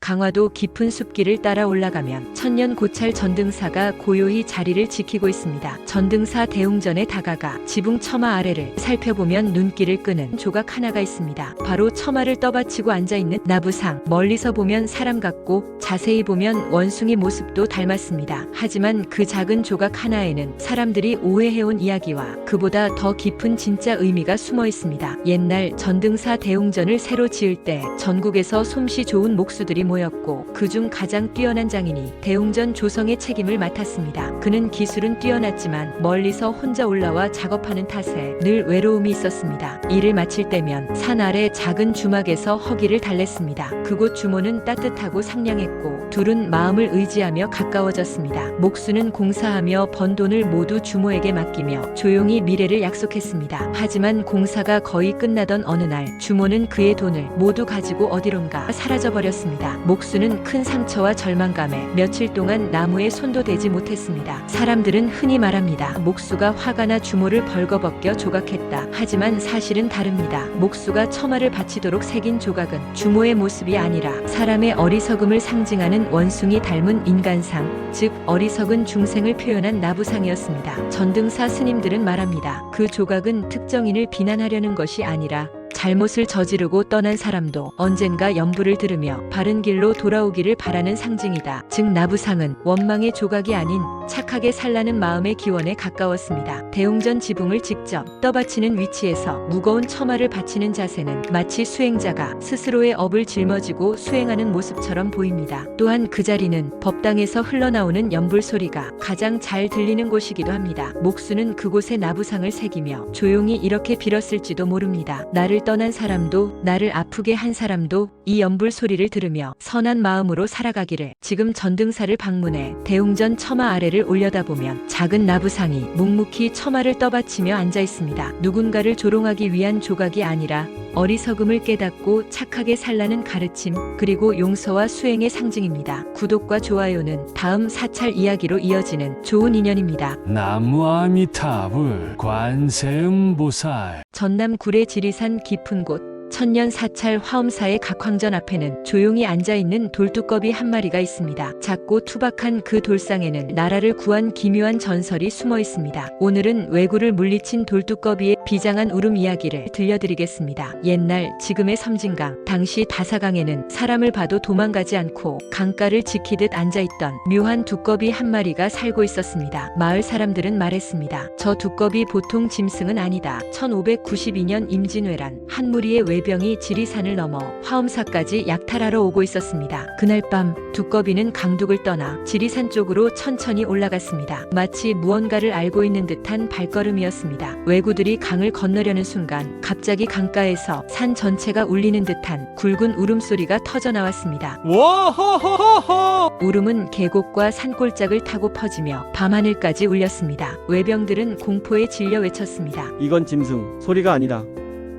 강화도 깊은 숲길을 따라 올라가면 천년 고찰 전등사가 고요히 자리를 지키고 있습니다. 전등사 대웅전에 다가가 지붕 처마 아래를 살펴보면 눈길을 끄는 조각 하나가 있습니다. 바로 처마를 떠받치고 앉아있는 나부상. 멀리서 보면 사람 같고 자세히 보면 원숭이 모습도 닮았습니다. 하지만 그 작은 조각 하나에는 사람들이 오해해온 이야기와 그보다 더 깊은 진짜 의미가 숨어 있습니다. 옛날 전등사 대웅전을 새로 지을 때 전국에서 솜씨 좋은 목수들이 모였고 그중 가장 뛰어난 장인이 대웅전 조성의 책임을 맡았습니다. 그는 기술은 뛰어났지만 멀리서 혼자 올라와 작업하는 탓에 늘 외로움이 있었습니다. 일을 마칠 때면 산 아래 작은 주막에서 허기를 달랬습니다. 그곳 주모는 따뜻하고 상냥했고 둘은 마음을 의지하며 가까워졌습니다. 목수는 공사하며 번 돈을 모두 주모에게 맡기며 조용히 미래를 약속했습니다. 하지만 공사가 거의 끝나던 어느 날 주모는 그의 돈을 모두 가지고 어디론가 사라져버렸습니다. 목수는 큰 상처와 절망감에 며칠 동안 나무에 손도 대지 못했습니다. 사람들은 흔히 말합니다. 목수가 화가 나 주모를 벌거벗겨 조각했다. 하지만 사실은 다릅니다. 목수가 처마를 받치도록 새긴 조각은 주모의 모습이 아니라 사람의 어리석음을 상징하는 원숭이 닮은 인간상, 즉 어리석은 중생을 표현한 나부상이었습니다. 전등사 스님들은 말합니다. 그 조각은 특정인을 비난하려는 것이 아니라 잘못을 저지르고 떠난 사람도 언젠가 연부를 들으며 바른 길로 돌아오기를 바라는 상징이다. 즉 나부상은 원망의 조각이 아닌 착하게 살라는 마음의 기원에 가까웠습니다. 대웅전 지붕을 직접 떠받치는 위치에서 무거운 처마를 받치는 자세는 마치 수행자가 스스로의 업을 짊어지고 수행하는 모습처럼 보입니다. 또한 그 자리는 법당에서 흘러나오는 연불 소리가 가장 잘 들리는 곳이기도 합니다. 목수는 그곳에 나부상을 새기며 조용히 이렇게 빌었을지도 모릅니다. 나를 떠난 사람도 나를 아프게 한 사람도 이 연불 소리를 들으며 선한 마음으로 살아가기를. 지금 전등사를 방문해 대웅전 처마 아래를 올려다보면 작은 나부상이 묵묵히 처마를 떠받치며 앉아 있습니다. 누군가를 조롱하기 위한 조각이 아니라 어리석음을 깨닫고 착하게 살라는 가르침, 그리고 용서와 수행의 상징입니다. 구독과 좋아요는 다음 사찰 이야기로 이어지는 좋은 인연입니다. 나무 아미타불 관세음보살. 전남 구례 지리산 깊은 곳 천년 사찰 화엄사의 각황전 앞에는 조용히 앉아있는 돌두꺼비 한 마리가 있습니다. 작고 투박한 그 돌상에는 나라를 구한 기묘한 전설이 숨어 있습니다. 오늘은 왜구를 물리친 돌두꺼비의 비장한 울음 이야기를 들려드리겠습니다. 옛날 지금의 섬진강, 당시 다사강에는 사람을 봐도 도망가지 않고 강가를 지키듯 앉아있던 묘한 두꺼비 한 마리가 살고 있었습니다. 마을 사람들은 말했습니다. 저 두꺼비 보통 짐승은 아니다. 1592년 임진왜란 한 무리의 병이 지리산을 넘어 화엄사까지 약탈하러 오고 있었습니다. 그날 밤 두꺼비는 강둑을 떠나 지리산 쪽으로 천천히 올라갔습니다. 마치 무언가를 알고 있는 듯한 발걸음이었습니다. 왜구들이 강을 건너려는 순간 갑자기 강가에서 산 전체가 울리는 듯한 굵은 울음소리가 터져나왔습니다. 와호호호호! 울음은 계곡과 산골짜기를 타고 퍼지며 밤하늘까지 울렸습니다. 외병들은 공포에 질려 외쳤습니다. 이건 짐승 소리가 아니다.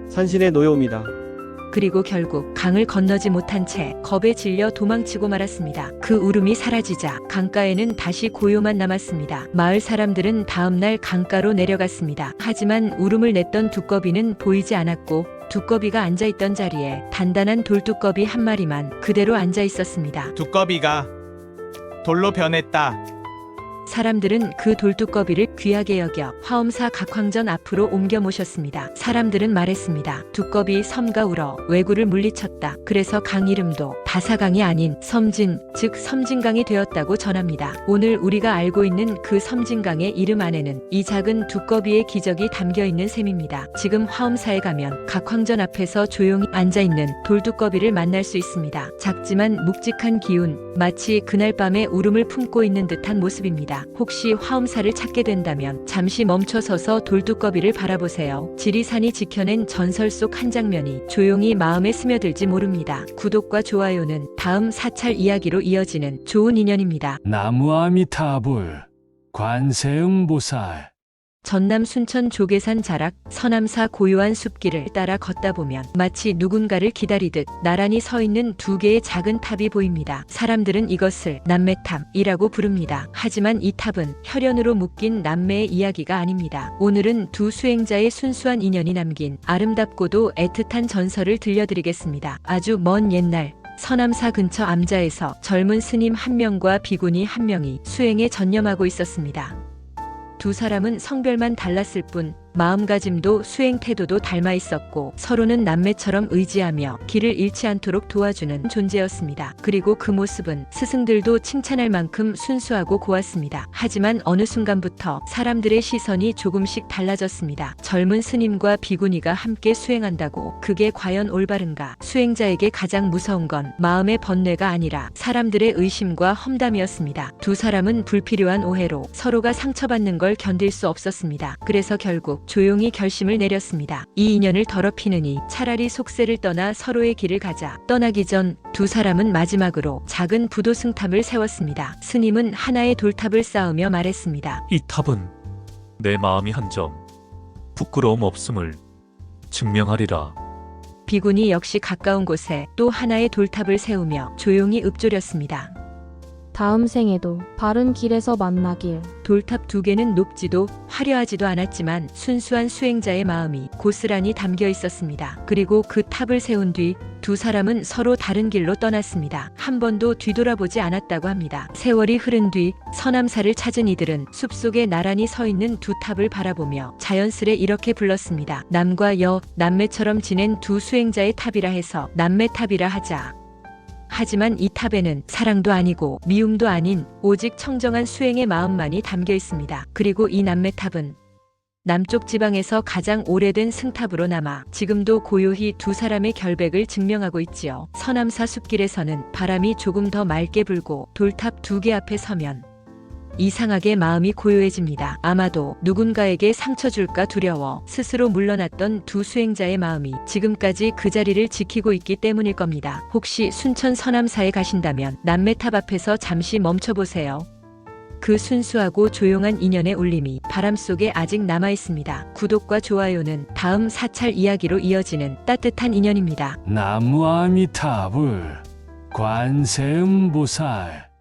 산신의 노여움이다. 그리고 결국 강을 건너지 못한 채 겁에 질려 도망치고 말았습니다. 그 울음이 사라지자 강가에는 다시 고요만 남았습니다. 마을 사람들은 다음날 강가로 내려갔습니다. 하지만 울음을 냈던 두꺼비는 보이지 않았고 두꺼비가 앉아있던 자리에 단단한 돌두꺼비 한 마리만 그대로 앉아 있었습니다. 두꺼비가 돌로 변했다. 사람들은 그 돌두꺼비를 귀하게 여겨 화엄사 각황전 앞으로 옮겨 모셨습니다. 사람들은 말했습니다. 두꺼비 섬가 울어 왜구를 물리쳤다. 그래서 강 이름도 다사강이 아닌 섬진, 즉 섬진강이 되었다고 전합니다. 오늘 우리가 알고 있는 그 섬진강의 이름 안에는 이 작은 두꺼비의 기적이 담겨 있는 셈입니다. 지금 화엄사에 가면 각황전 앞에서 조용히 앉아있는 돌두꺼비를 만날 수 있습니다. 작지만 묵직한 기운, 마치 그날 밤에 울음을 품고 있는 듯한 모습입니다. 혹시 화엄사를 찾게 된다면 잠시 멈춰서서 돌두꺼비를 바라보세요. 지리산이 지켜낸 전설 속 한 장면이 조용히 마음에 스며들지 모릅니다. 구독과 좋아요는 다음 사찰 이야기로 이어지는 좋은 인연입니다. 나무 아미타불 관세음보살. 전남 순천 조계산 자락 서남사 고요한 숲길을 따라 걷다 보면 마치 누군가를 기다리듯 나란히 서 있는 두 개의 작은 탑이 보입니다. 사람들은 이것을 남매탑이라고 부릅니다. 하지만 이 탑은 혈연으로 묶인 남매의 이야기가 아닙니다. 오늘은 두 수행자의 순수한 인연이 남긴 아름답고도 애틋한 전설을 들려드리겠습니다. 아주 먼 옛날 서남사 근처 암자에서 젊은 스님 한 명과 비구니 한 명이 수행에 전념하고 있었습니다. 두 사람은 성별만 달랐을 뿐 마음가짐도 수행 태도도 닮아 있었고 서로는 남매처럼 의지하며 길을 잃지 않도록 도와주는 존재였습니다. 그리고 그 모습은 스승들도 칭찬할 만큼 순수하고 고왔습니다. 하지만 어느 순간부터 사람들의 시선이 조금씩 달라졌습니다. 젊은 스님과 비구니가 함께 수행한다고 그게 과연 올바른가? 수행자에게 가장 무서운 건 마음의 번뇌가 아니라 사람들의 의심과 험담이었습니다. 두 사람은 불필요한 오해로 서로가 상처받는 걸 견딜 수 없었습니다. 그래서 결국 조용히 결심을 내렸습니다. 이 인연을 더럽히느니 차라리 속세를 떠나 서로의 길을 가자. 떠나기 전 두 사람은 마지막으로 작은 부도승탑을 세웠습니다. 스님은 하나의 돌탑을 쌓으며 말했습니다. 이 탑은 내 마음이 한 점 부끄러움 없음을 증명하리라. 비구니 역시 가까운 곳에 또 하나의 돌탑을 세우며 조용히 읊조렸습니다. 다음 생에도 바른 길에서 만나길. 돌탑 두 개는 높지도 화려하지도 않았지만 순수한 수행자의 마음이 고스란히 담겨 있었습니다. 그리고 그 탑을 세운 뒤 두 사람은 서로 다른 길로 떠났습니다. 한 번도 뒤돌아보지 않았다고 합니다. 세월이 흐른 뒤 서남사를 찾은 이들은 숲속에 나란히 서 있는 두 탑을 바라보며 자연스레 이렇게 불렀습니다. 남과 여, 남매처럼 지낸 두 수행자의 탑이라 해서 남매탑이라 하자. 하지만 이 탑에는 사랑도 아니고 미움도 아닌 오직 청정한 수행의 마음만이 담겨 있습니다. 그리고 이 남매탑은 남쪽 지방에서 가장 오래된 승탑으로 남아 지금도 고요히 두 사람의 결백을 증명하고 있지요. 서남사 숲길에서는 바람이 조금 더 맑게 불고 돌탑 두 개 앞에 서면 이상하게 마음이 고요해집니다. 아마도 누군가에게 상처 줄까 두려워 스스로 물러났던 두 수행자의 마음이 지금까지 그 자리를 지키고 있기 때문일 겁니다. 혹시 순천 서남사에 가신다면 남매탑 앞에서 잠시 멈춰보세요. 그 순수하고 조용한 인연의 울림이 바람 속에 아직 남아 있습니다. 구독과 좋아요는 다음 사찰 이야기로 이어지는 따뜻한 인연입니다. 나무 아미타불 관세음보살